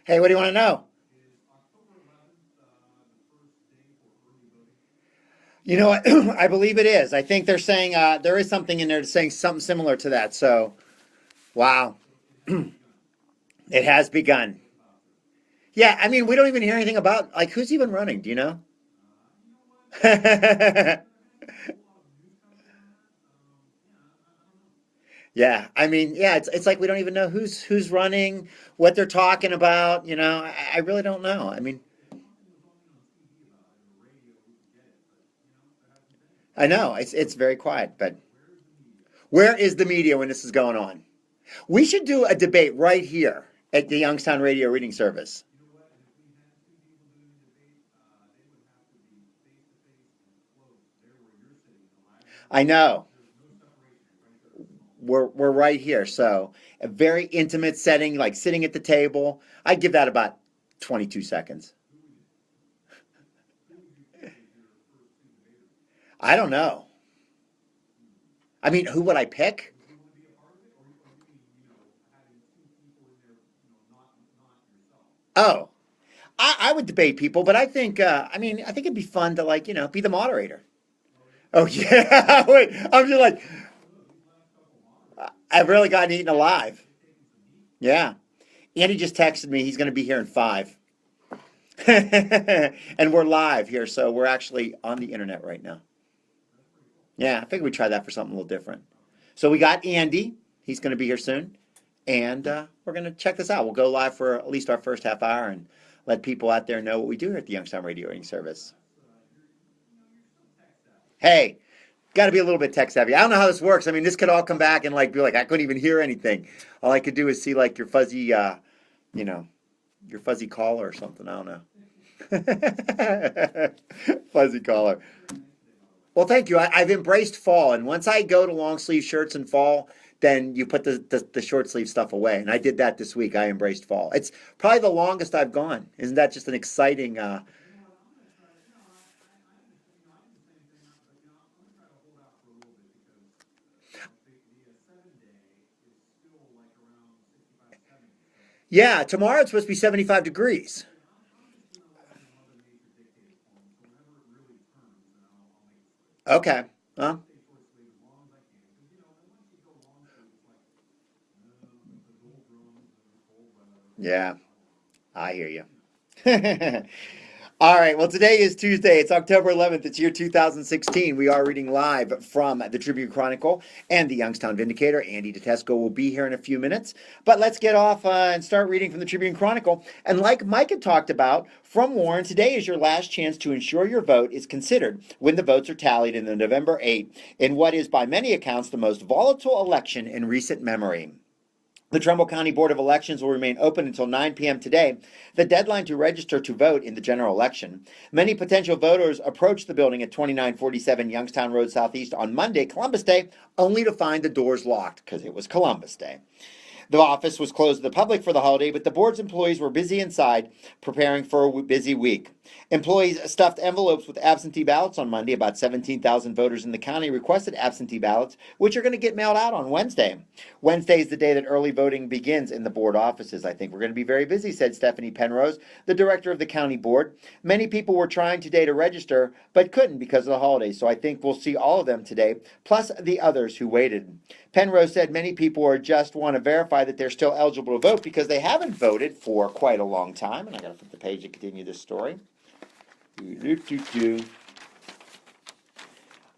Hey, what do you want to know? You know what? I believe it is. I think they're saying there is something in there saying something similar to that. So, wow, it has begun. Yeah, I mean, we don't even hear anything about like who's even running. Do you know? Yeah, I mean, yeah, it's like we don't even know who's running, what they're talking about. I really don't know. I mean, I know it's very quiet, but where is the media when this is going on? We should do a debate right here at the Youngstown Radio Reading Service. I know we're right here, so a very intimate setting, like sitting at the table. I'd give that about 22 seconds. I don't know. I mean, who would I pick? Oh, I would debate people, but I think I mean I think it'd be fun to like be the moderator. Oh yeah, wait, I'm just like I've really gotten eaten alive. Yeah, Andy just texted me he's going to be here in 5, and we're live here, so we're actually on the internet right now. Yeah, I figured we'd try that for something a little different. So we got Andy. He's going to be here soon, and we're going to check this out. We'll go live for at least our first half hour and let people out there know what we do here at the Youngstown Radio Rating Service. Hey, got to be a little bit tech savvy. I don't know how this works. I mean, this could all come back and like be like I couldn't even hear anything. All I could do is see like your fuzzy, you know, your fuzzy collar or something. I don't know. Fuzzy collar. Well, thank you. I've embraced fall, and once I go to long sleeve shirts in fall, then you put the short sleeve stuff away. And I did that this week. I embraced fall. It's probably the longest I've gone. Isn't that just an exciting? Yeah, tomorrow it's supposed to be 75 degrees. Okay. Huh? Yeah, I hear you. All right. Well, today is Tuesday. It's October 11th. It's year 2016. We are reading live from the Tribune Chronicle and the Youngstown Vindicator. Andy DeTesco will be here in a few minutes. But let's get off and start reading from the Tribune Chronicle. And like Mike had talked about from Warren, today is your last chance to ensure your vote is considered when the votes are tallied in the November 8th in what is, by many accounts, the most volatile election in recent memory. The Trumbull County Board of Elections will remain open until 9 p.m. today, the deadline to register to vote in the general election. Many potential voters approached the building at 2947 Youngstown Road Southeast on Monday, Columbus Day, only to find the doors locked because it was Columbus Day. The office was closed to the public for the holiday, but the board's employees were busy inside preparing for a busy week. Employees stuffed envelopes with absentee ballots on Monday. About 17,000 voters in the county requested absentee ballots, which are going to get mailed out on Wednesday. Wednesday is the day that early voting begins in the board offices. I think we're going to be very busy, said Stephanie Penrose, the director of the county board. Many people were trying today to register, but couldn't because of the holidays, so I think we'll see all of them today, plus the others who waited. Penrose said many people are just want to verify that they're still eligible to vote because they haven't voted for quite a long time. And I got to flip the page to continue this story.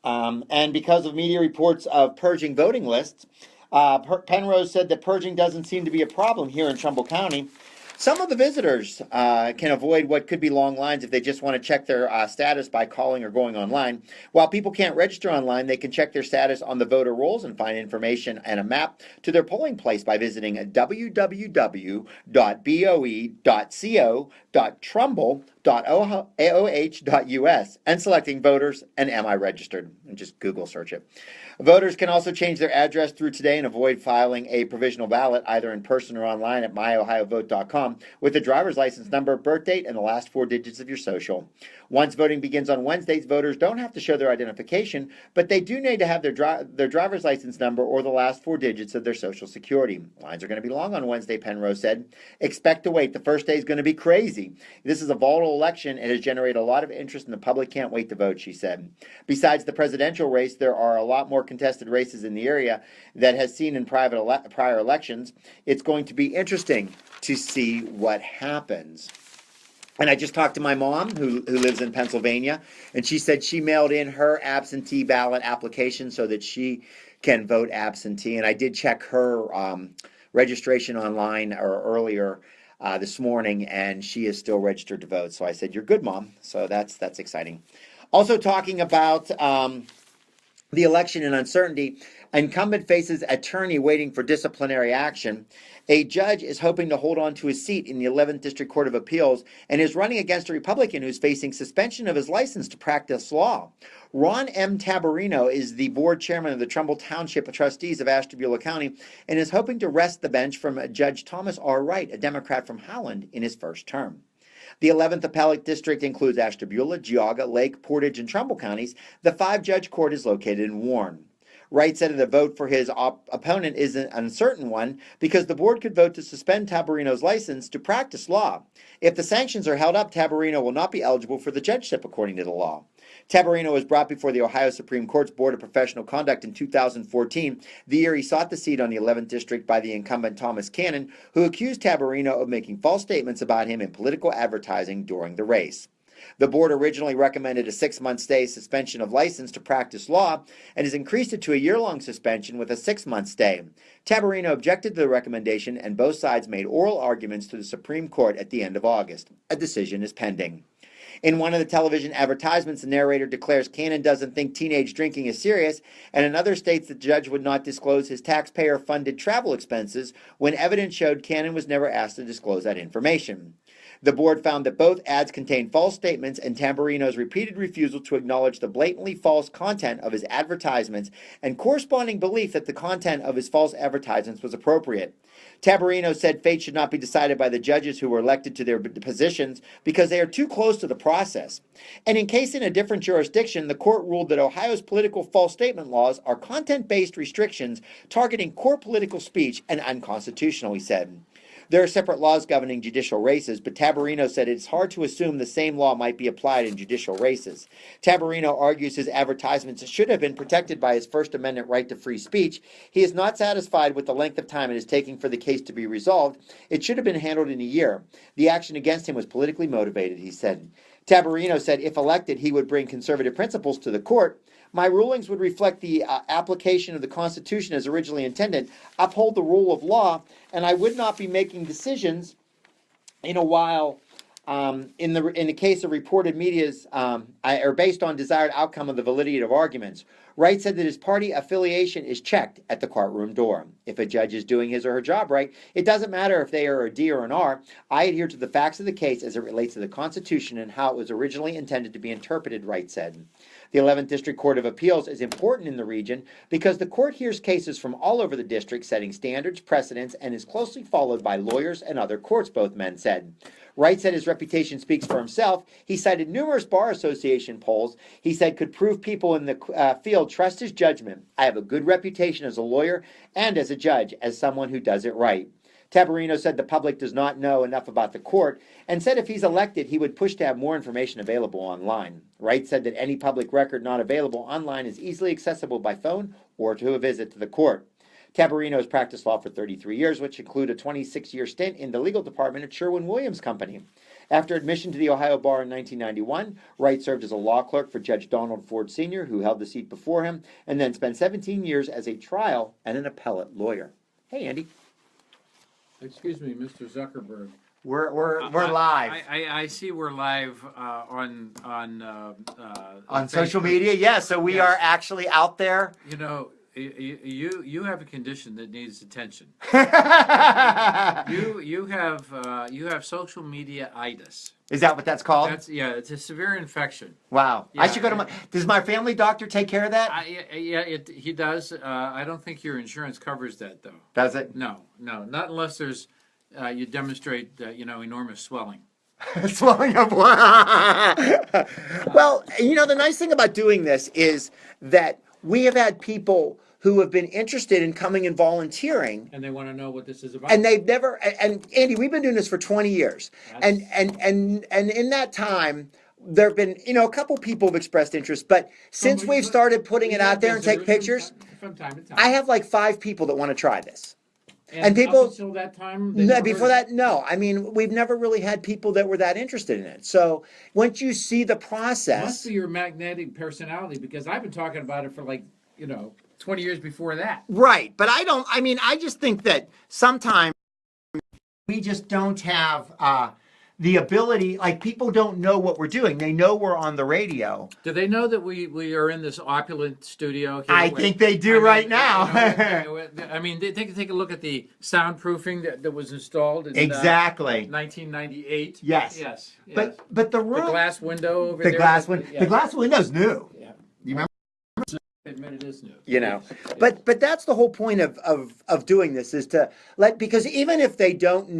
And because of media reports of purging voting lists, Penrose said that purging doesn't seem to be a problem here in Trumbull County. Some of the visitors can avoid what could be long lines if they just want to check their status by calling or going online. While people can't register online, they can check their status on the voter rolls and find information and a map to their polling place by visiting www.boe.co.trumbull.oh.us and selecting voters and am I registered, and just Google search it. Voters can also change their address through today and avoid filing a provisional ballot either in person or online at myohiovote.com with a driver's license number, birth date, and the last four digits of your social. Once voting begins on Wednesdays, voters don't have to show their identification, but they do need to have their driver's license number or the last four digits of their social security. Lines are going to be long on Wednesday, Penrose said. Expect to wait. The first day is going to be crazy. This is a volatile election. It has generated a lot of interest and the public can't wait to vote, she said. Besides the presidential race, there are a lot more contested races in the area that has seen in prior elections. It's going to be interesting to see what happens. And I just talked to my mom, who lives in Pennsylvania, and she said she mailed in her absentee ballot application so that she can vote absentee. And I did check her registration online or earlier this morning, and she is still registered to vote. So I said, "You're good, Mom." So that's exciting. Also talking about the election and uncertainty, incumbent faces attorney waiting for disciplinary action. A judge is hoping to hold on to his seat in the 11th District Court of Appeals and is running against a Republican who's facing suspension of his license to practice law. Ron M. Tabarino is the board chairman of the Trumbull Township Trustees of Ashtabula County and is hoping to wrest the bench from Judge Thomas R. Wright, a Democrat from Howland, in his first term. The 11th Appellate District includes Ashtabula, Geauga, Lake, Portage, and Trumbull counties. The five-judge court is located in Warren. Wright said the vote for his opponent is an uncertain one because the board could vote to suspend Tabarino's license to practice law. If the sanctions are held up, Tabarino will not be eligible for the judgeship according to the law. Tabarino was brought before the Ohio Supreme Court's Board of Professional Conduct in 2014, the year he sought the seat on the 11th District by the incumbent Thomas Cannon, who accused Tabarino of making false statements about him in political advertising during the race. The board originally recommended a 6-month stay suspension of license to practice law and has increased it to a year-long suspension with a 6-month stay. Tabarino objected to the recommendation and both sides made oral arguments to the Supreme Court at the end of August. A decision is pending. In one of the television advertisements, the narrator declares Cannon doesn't think teenage drinking is serious, and another states the judge would not disclose his taxpayer-funded travel expenses when evidence showed Cannon was never asked to disclose that information. The board found that both ads contained false statements and Tabarino's repeated refusal to acknowledge the blatantly false content of his advertisements and corresponding belief that the content of his false advertisements was appropriate. Tabarino said fate should not be decided by the judges who were elected to their positions because they are too close to the process. And in case in a different jurisdiction, the court ruled that Ohio's political false statement laws are content-based restrictions targeting core political speech and unconstitutional, he said. There are separate laws governing judicial races, but Tabarino said it's hard to assume the same law might be applied in judicial races. Tabarino argues his advertisements should have been protected by his First Amendment right to free speech. He is not satisfied with the length of time it is taking for the case to be resolved. It should have been handled in a year. The action against him was politically motivated, he said. Tabarino said if elected, he would bring conservative principles to the court. My rulings would reflect the application of the Constitution as originally intended, uphold the rule of law, and I would not be making decisions in a while in the case of reported media's are based on desired outcome of the validity of arguments. Wright said that his party affiliation is checked at the courtroom door. If a judge is doing his or her job right, it doesn't matter if they are a D or an R. I adhere to the facts of the case as it relates to the Constitution and how it was originally intended to be interpreted, Wright said. The 11th District Court of Appeals is important in the region because the court hears cases from all over the district, setting standards, precedents, and is closely followed by lawyers and other courts, both men said. Wright said his reputation speaks for himself. He cited numerous Bar Association polls he said could prove people in the field trust his judgment. I have a good reputation as a lawyer and as a judge, as someone who does it right. Tabarino said the public does not know enough about the court and said if he's elected, he would push to have more information available online. Wright said that any public record not available online is easily accessible by phone or to a visit to the court. Tabarino has practiced law for 33 years, which include a 26-year stint in the legal department at Sherwin-Williams Company. After admission to the Ohio Bar in 1991, Wright served as a law clerk for Judge Donald Ford Sr., who held the seat before him, and then spent 17 years as a trial and an appellate lawyer. Hey, Andy. Excuse me, Mr. Zuckerberg. We're live I see we're live on social media. Yeah, so we are actually out there. You know, you have a condition that needs attention. You have social media itis. Is that what that's called? It's a severe infection. Wow. I Yeah, should go to my. Does my family doctor take care of that? He does. I don't think your insurance covers that though. Does it? No, not unless there's you demonstrate enormous swelling. Swelling of what? Well, the nice thing about doing this is that we have had people who have been interested in coming and volunteering, And they want to know what this is about. and they've never. And Andy, we've been doing this for 20 years, and That's- in that time, there have been a couple people have expressed interest, but since we've started putting it out there and take pictures, from time to time. I have like 5 people that want to try this. and people- up until that time. they No, never before heard that, no. I mean, we've never really had people that were that interested in it. So once you see the It must process, be your magnetic personality because I've been talking about it for 20 years before that. right? But I just think that sometimes we just don't have the ability. Like people don't know what we're doing. They know we're on the radio. Do they know that we are in this opulent studio here? I think they do right now. I mean, they take a look at the soundproofing that was installed in Exactly. 1998. Yes. Yes. But the the room, glass window over the there. glass window, Yeah. the glass window's new. Yeah. You remember? Admit it is new. But that's the whole point of doing this is to because even if they don't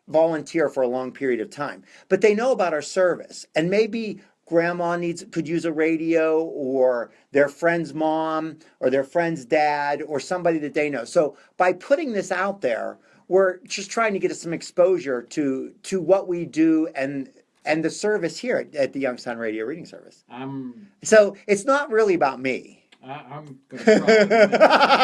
volunteer for a long period of time, but they know about our service, and maybe grandma could use a radio, or their friend's mom or their friend's dad or somebody that they know. So by putting this out there, we're just trying to get some exposure to what we do and the service here at the Youngstown Radio Reading Service. So it's not really about me. I'm gonna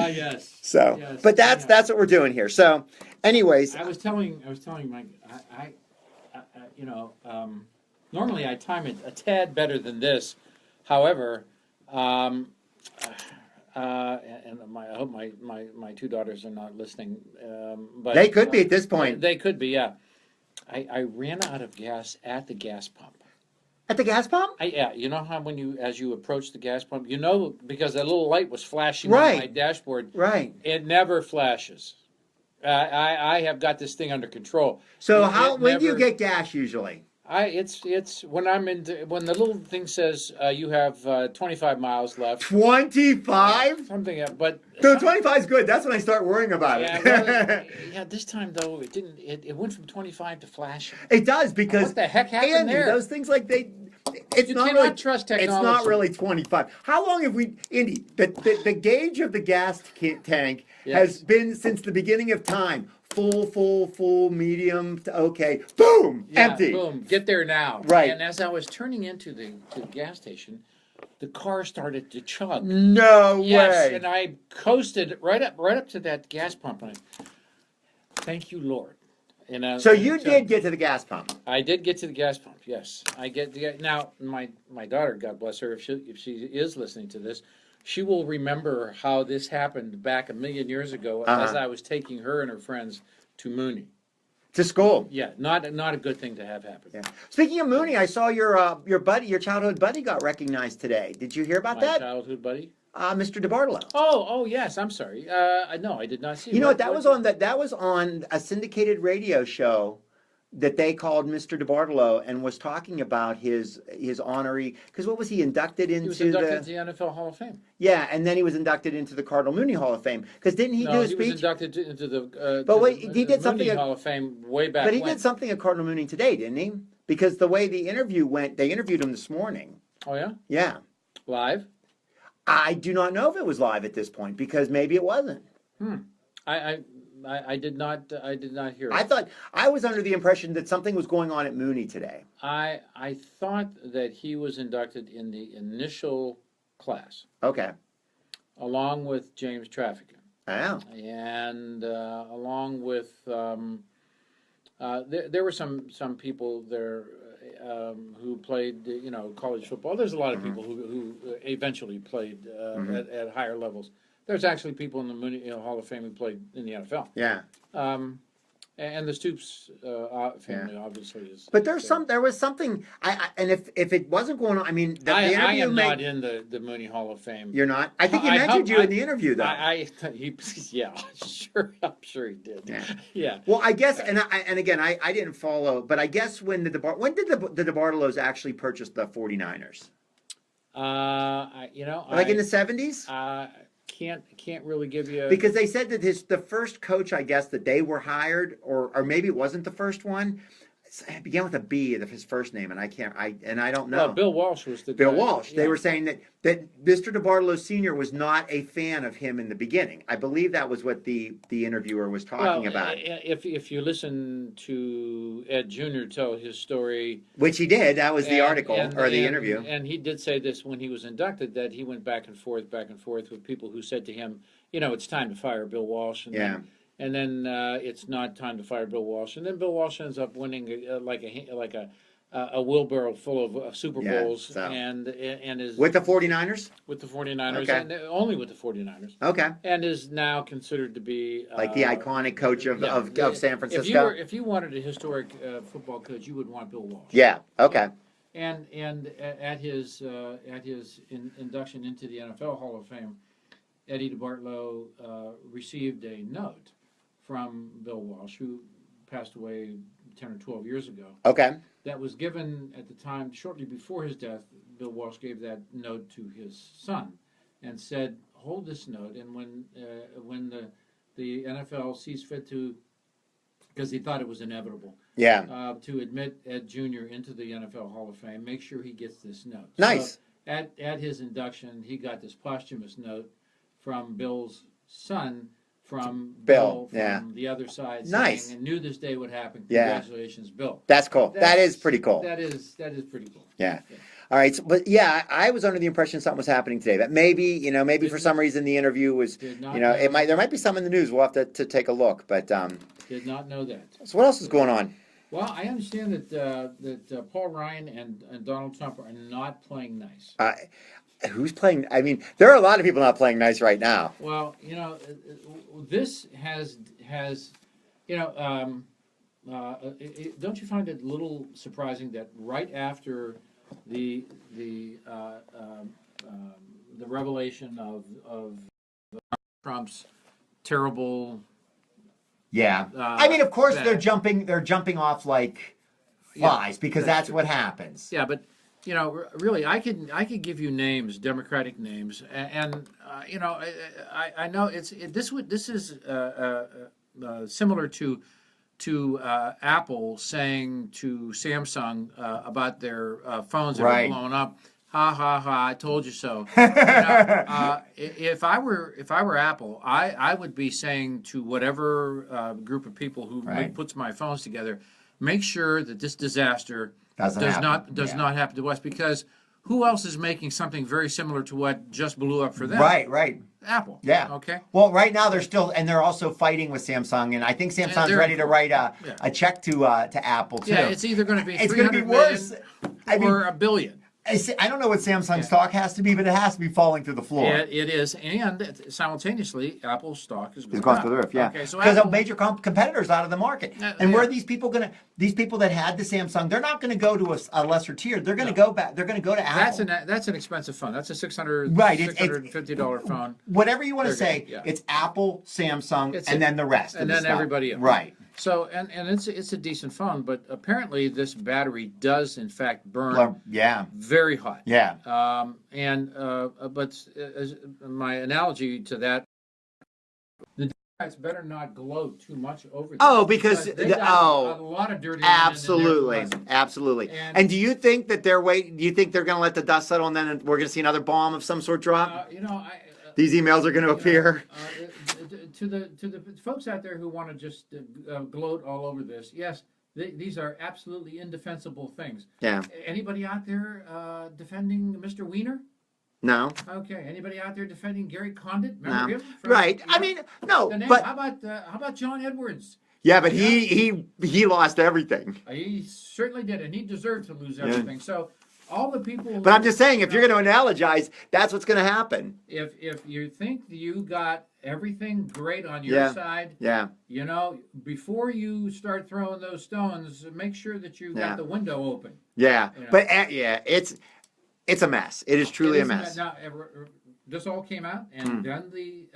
yes. So, Yes. but that's what we're doing here. So, anyways, I was telling Mike, normally I time it a tad better than this. However, and I hope my 2 daughters are not listening. But they could be at this point They could be, yeah. I ran out of gas at the gas pump. at the gas pump. Yeah, you know how as you approach the gas pump, because that little light was flashing Right. on my dashboard. Right. It never flashes. I have got this thing under control. So It when do you never- get gas usually? It's when I'm when the little thing says you have 25 miles left. 25. Something, but So 25 is good. That's when I start worrying about yeah, it. well, this time though it didn't. It went from 25 to flashing. It does because What the heck happened Andy, there? those things it's You not cannot really, trust It's not technology. really 25. How long have we, Andy? The gauge of the gas tank has been since the beginning of time. Full, medium, okay, boom, Yeah, empty. Boom, get there now. Right. And as I was turning into the gas station, the car started to chug. No Yes, way. and I coasted right up to that gas pump. And thank you, Lord. So you did get to the gas pump. I did get to the gas pump. Yes, I get now. My daughter, God bless her, if she is listening to this, she will remember how this happened back 1,000,000 years ago as I was taking her and her friends to Mooney. To school. Yeah, not a good thing to have happen. Yeah. Speaking of Mooney, I saw your buddy, your childhood buddy, got recognized today. Did you hear about My that? childhood buddy. Mr. DeBartolo. Oh yes, I'm sorry. No, I did not see. You know what? That was on a syndicated radio show that they called Mr. DeBartolo and was talking about his honoree. Because what was he inducted into? He was inducted into the NFL Hall of Fame. Yeah, and then he was inducted into the Cardinal Mooney Hall of Fame. Because didn't he do a he was speech? inducted into the. But to wait, the, he did the something Mooney at- Hall of Fame way back. But he when. did something at Cardinal Mooney today, didn't he? Because the way the interview went, they interviewed him this morning. Oh yeah, Yeah. live. I do not know if it was live at this point because maybe it wasn't. I did not hear it. I thought I was under the impression that something was going on at Mooney today. I thought that he was inducted in the initial class, Okay. along with James Trafficant, Oh. and along with there were some people there who played college football. There's a lot of people who eventually played at higher levels. There's actually people in the Mooney Hall of Fame who played in the NFL. Yeah. And the Stoops family obviously is. But there was something, and if it wasn't going on, I mean, the I interview am made, not in the Mooney Hall of Fame. you're not? I think he I mentioned hope- you in the interview, though. Yeah, sure, I'm sure he did. Yeah. Yeah. Well, I guess, and again, I didn't follow, but I guess when did the DeBartolos actually purchase the 49ers? Like in the 70s? Can't really give you Because they said that the first coach, I guess, that they were hired, or maybe it wasn't the first one. It began with a B, his first name, and I don't know. Well, Bill Walsh was the Bill guy. Walsh. They Yeah. were saying that Mr. DeBartolo Sr. was not a fan of him in the beginning. I believe that was what the interviewer was talking about. If you listen to Ed Jr. tell his story, Which he did. That was the and- article and- or the and- interview. and he did say this when he was inducted, that he went back and forth with people who said to him, it's time to fire Bill Walsh. And then it's not time to fire Bill Walsh, and then Bill Walsh ends up winning like a wheelbarrow full of Super Yeah, Bowls, so. and is With the 49ers? with the 49ers, Okay. and only with the 49ers, Okay. and is now considered to be Like the iconic coach of San Francisco? If you wanted a historic football coach, you would want Bill Walsh. Yeah. Okay. And at his induction into the NFL Hall of Fame, Eddie DeBartolo received a note from Bill Walsh, who passed away 10 or 12 years ago. Okay. That was given at the time, shortly before his death. Bill Walsh gave that note to his son and said, "Hold this note, and when the NFL sees fit to," because he thought it was inevitable, to admit Ed Jr. into the NFL Hall of Fame, make sure he gets this note. Nice. So at his induction, he got this posthumous note from Bill's son, from Bill, from yeah. the other side, Nice. saying, "And knew this day would happen. Yeah. Congratulations, Bill." That's cool. That is pretty cool. That is pretty cool. Yeah. All right. But yeah, I was under the impression something was happening today. That maybe, maybe for some reason the interview was, Did not there know. might be some in the news. We'll have to take a look. But Did not know that. so what else is going on? Well, I understand that Paul Ryan and Donald Trump are not playing nice. Who's playing? I mean, there are a lot of people not playing nice right now. Well, this has don't you find it a little surprising that right after the revelation of Trump's terrible, Yeah. I mean, of course that- they're jumping off like flies because that's what happens. yeah, but really, I could give you names, Democratic names, and I know this is similar to Apple saying to Samsung about their phones that Right. are blown up. Ha ha ha! I told you so. If I were Apple, I would be saying to whatever group of people who Right. puts my phones together, make sure that this disaster does happen. not happen to us, because who else is making something very similar to what just blew up for them? Right. Apple. Yeah. Okay. Well, right now they're also fighting with Samsung, and I think Samsung's they're- ready to write a check to Apple too. Yeah, it's either going to be It's going to be 300 worse. million or $1 billion. I don't know what Samsung's stock has to be, but it has to be falling through the floor. It is, and simultaneously, Apple's stock is It's going gone up. through the roof, yeah. Okay, so Because Apple, major competitors out of the market. And where are these people going to? These people that had the Samsung, they're not going to go to a lesser tier. They're going to go back. They're going to go to Apple. that's an expensive phone. That's a $600 Right, it's- $650 phone. Whatever you want to They're say, good, yeah. it's Apple, Samsung, It's and it. then the rest. And of the then stuff. everybody else. Right. So and it's a decent phone, but apparently this battery does in fact burn Yeah. very hot. Yeah. But as my analogy to that, the Democrats better not gloat too much over this. Oh, because they got a lot of dirty linen in Absolutely, their closet. absolutely. And- And do you think that they're waiting? Do you think they're going to let the dust settle, and then we're going to see another bomb of some sort drop? These emails are going to appear. To the folks out there who want to just gloat all over this, yes, these are absolutely indefensible things. Yeah. Anybody out there defending Mr. Wiener? No. Okay. Anybody out there defending Gary Condit? No. Remember him? Right. I mean, no. The name, But how about John Edwards? yeah, but he lost everything. He certainly did, and he deserved to lose everything. So all the people. But I'm just saying, if you're going to analogize, that's what's going to happen. If you think you got everything great on your Yeah. side. Yeah. You know, before you start throwing those stones, make sure that you Yeah. got the window open. Yeah. You know. But yeah, it's a mess. It is truly It a isn't mess. now, this all came out, and then the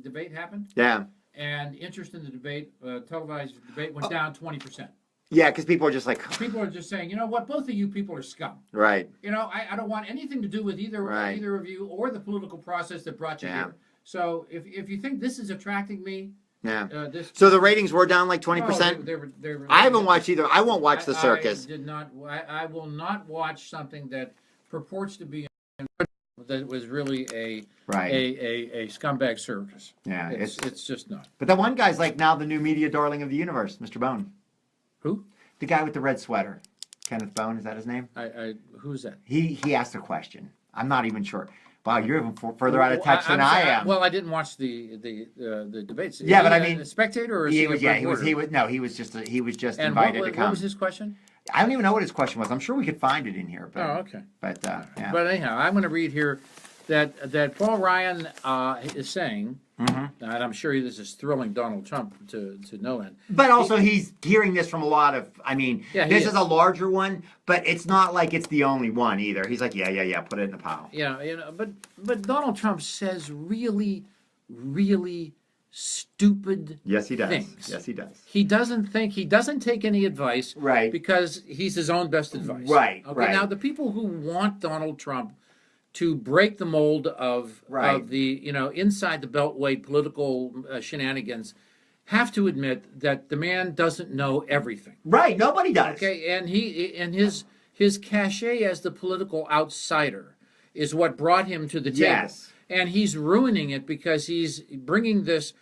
debate happened, Yeah. and interest in the debate, televised debate, went down 20%. Yeah, because people are just like, People are just saying, you know what, both of you people are scum. right. You know, I don't want anything to do with Right. either of you or the political process that brought you Yeah. here. So if you think this is attracting me, Yeah. this. So the ratings were down like 20%. Oh, they were. I haven't watched either. I won't watch the circus. I did not. I will not watch something that purports to be that was really Right. a scumbag circus. Yeah, it's just not. But that one guy's like now the new media darling of the universe, Mr. Bone. Who? The guy with the red sweater. Kenneth Bone, is that his name? Who's that? He asked a question. I'm not even sure. Wow, you're even further out of touch than I am. Well, I didn't watch the debates. Yeah, Is but he I mean, a spectator or is he he was. a Yeah, he reporter? was just And invited to come. what was his question? I don't even know what his question was. I'm sure we could find it in here. But, Oh, okay. But yeah. But anyhow, I'm going to read here that Paul Ryan is saying, and I'm sure this is thrilling Donald Trump to no end. But also, he's hearing this from a lot of. I mean, Yeah, this he is a larger one, but it's not like it's the only one either. He's like, yeah, put it in the pile. But Donald Trump says really stupid. Yes, he does. Things. Yes, he does. He doesn't take any advice, Right. Because he's his own best advice. Right, Okay. right. Now the people who want Donald Trump to break the mold of the inside the Beltway political shenanigans have to admit that the man doesn't know everything. Right. Nobody does. Okay, and his cachet as the political outsider is what brought him to the table. Yes. And he's ruining it because he's bringing this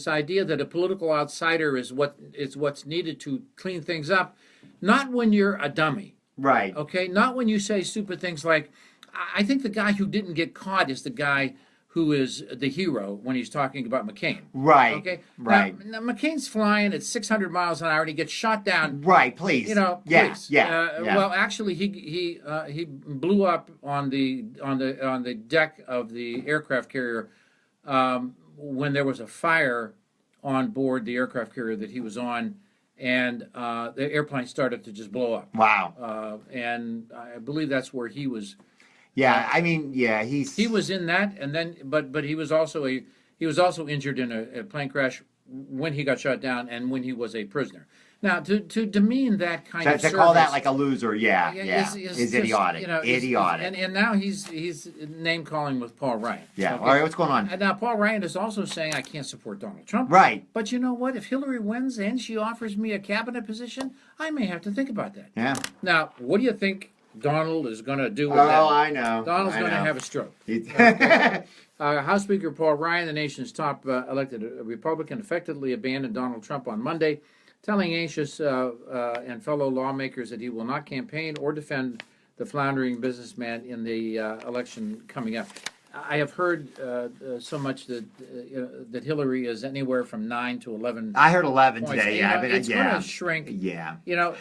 idea that a political outsider is what's needed to clean things up. Not when you're a dummy. Right. Okay, not when you say stupid things like, I think the guy who didn't get caught is the guy who is the hero when he's talking about McCain. Right. Okay. Right. Now McCain's flying at 600 miles an hour and he gets shot down. Right. Please. Yeah. Yeah. Well, actually, he blew up on the deck of the aircraft carrier when there was a fire on board the aircraft carrier that he was on. And the airplane started to just blow up. Wow. And I believe that's where he was. Yeah. I mean, yeah. He was in that, and then but he was also injured in a plane crash when he got shot down, and when he was a prisoner. Now to demean that kind of to service, call that like a loser, yeah, is is just, idiotic. Idiotic. And now he's name calling with Paul Ryan. Yeah. Okay? All right. What's going on? And now Paul Ryan is also saying I can't support Donald Trump. Right. But you know what? If Hillary wins and she offers me a cabinet position, I may have to think about that. Yeah. Now, what do you think Donald is going to do with that? Oh, I know. Donald's going to have a stroke. House Speaker Paul Ryan, the nation's top elected Republican, effectively abandoned Donald Trump on Monday, telling anxious and fellow lawmakers that he will not campaign or defend the floundering businessman in the election coming up. I have heard so much that Hillary is anywhere from 9 to 11. I heard 11 points. today. You know, Yeah, it's going to shrink. Yeah. You know,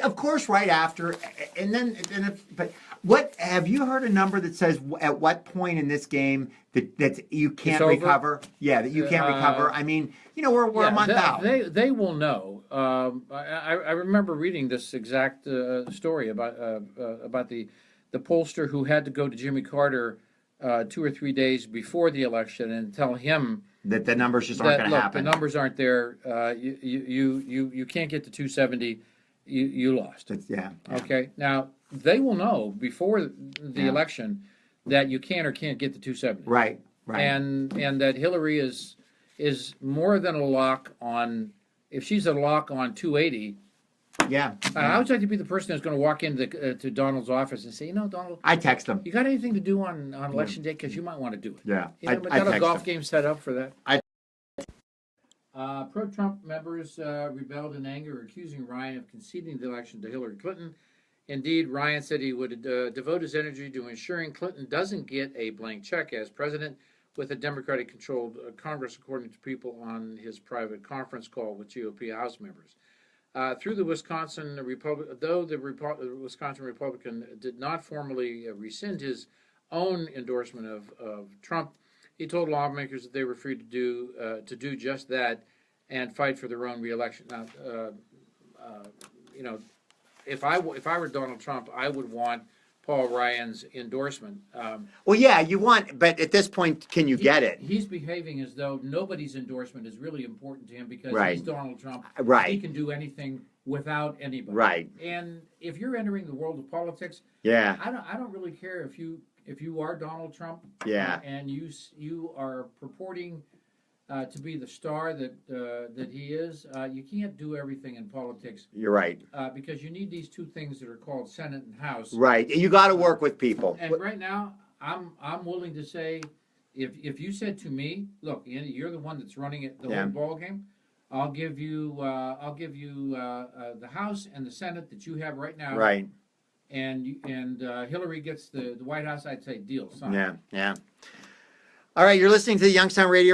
Of course, right after, but what have you heard a number that says at what point in this game that you can't recover? Yeah, that you can't recover. I mean, we're a month out. They will know. I remember reading this exact story about the pollster who had to go to Jimmy Carter 2 or 3 days before the election and tell him that the numbers just aren't going to happen. The numbers aren't there. You can't get to 270. You lost. Yeah. Okay. Now they will know before the election that you can or can't get to 270. Right. Right. And that Hillary is more than a lock on. If she's a lock on 280. Yeah. I would like to be the person who's going to walk into to Donald's office and say, Donald, I text him. you got anything to do on election day? Because you might want to do it. Yeah. But got a golf game set up for that. Pro-Trump members rebelled in anger, accusing Ryan of conceding the election to Hillary Clinton. Indeed, Ryan said he would devote his energy to ensuring Clinton doesn't get a blank check as president with a Democratic-controlled Congress, according to people on his private conference call with GOP House members. Through the Wisconsin Republican, though the Wisconsin Republican did not formally rescind his own endorsement of Trump, He told lawmakers that they were free to do just that and fight for their own reelection. Now, you know, if I were Donald Trump, I would want Paul Ryan's endorsement. Well, yeah, you want, but at this point, can you get it? He's behaving as though nobody's endorsement is really important to him because Right. he's Donald Trump. Right. He can do anything without anybody. Right. And if you're entering the world of politics, Yeah. I don't really care if you are Donald Trump. Yeah. And you are purporting to be the star that he is. You can't do everything in politics You're right. because you need these two things that are called Senate and House. Right. You got to work with people. And right now, I'm willing to say, if you said to me, look, Andy, you're the one that's running it the Yeah. whole ball game. I'll give you the House and the Senate that you have right now. Right. And Hillary gets the White House. I'd say deal, son. Yeah. Yeah. All right. You're listening to the Youngstown Radio